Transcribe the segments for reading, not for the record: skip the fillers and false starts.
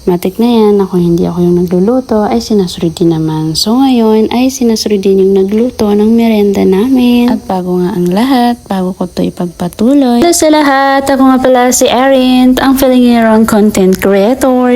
Matik na yan, hindi ako yung nagluluto, ay sinasunod din naman. So ngayon ay sinasunod din yung nagluto ng merienda namin. At bago nga ang lahat, bago ko to ipagpatuloy. Hello sa lahat, ako nga pala si Erin, ang Filingirong content creator.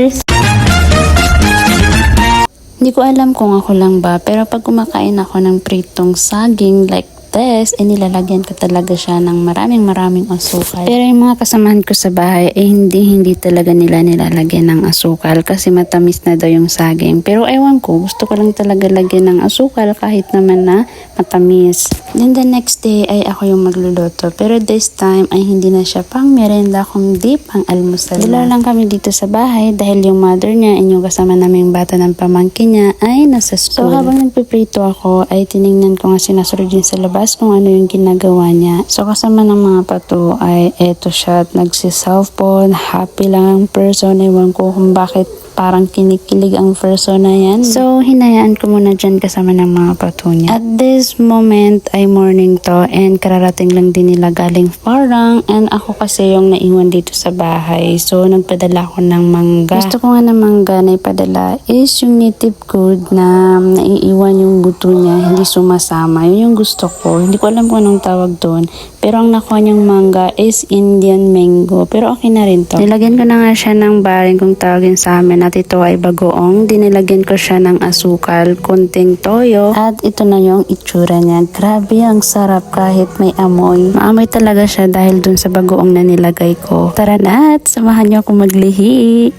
Hindi ko alam kung ako lang ba, pero pag kumakain ako ng pritong saging like this, nilalagyan ko talaga siya ng maraming asukal. Pero yung mga kasamahan ko sa bahay, hindi talaga nila nilalagyan ng asukal kasi matamis na daw yung saging. Pero ewan ko, gusto ko lang talaga lagyan ng asukal kahit naman na matamis. Then the next day ay ako yung magluluto. Pero this time ay hindi na siya pang merienda kundi pang almusal. Dalawa lang kami dito sa bahay dahil yung mother niya and yung kasama naming bata ng pamangkin niya ay nasa school. So habang nagpiprito ako ay tiningnan ko nga sinasunod din sa labas kung ano yung ginagawa niya. So kasama ng mga pato ay eto siya at nagsiselfone. Happy lang ang person. Ewan ko kung bakit parang kinikilig ang person na yan. So hinayaan ko muna dyan kasama ng mga pato niya. At this moment ay morning to and kararating lang din nila galing Parang and ako kasi yung naiwan dito sa bahay. So nagpadala ako ng mangga. Gusto ko nga ng mangga na ipadala is yung native good na naiiwan yung buto niya, hindi sumasama. Yun yung gusto ko. Hindi ko alam kung anong tawag doon. Pero ang nakuha niyang mangga is Indian mango. Pero okay na rin to. Nilagyan ko na nga siya ng baring kung tawagin sa amin at ito ay bagoong. Dinilagyan ko siya ng asukal, kunting toyo at ito na yung itsura niya. Grabe, ang sarap kahit may amoy. Maamoy talaga siya dahil dun sa bagoong na nilagay ko. Tara na at samahan niyo ako maglihi.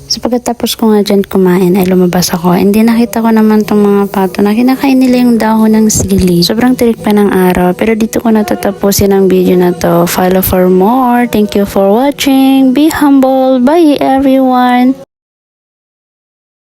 So pagkatapos ko nga dyan kumain ay lumabas ako. Hindi nakita ko naman tong mga pato na kinakain nila yung dahon ng sili. Sobrang tirik pa ng araw. Pero dito ko natatapusin ang video na to. Follow for more. Thank you for watching. Be humble. Bye everyone.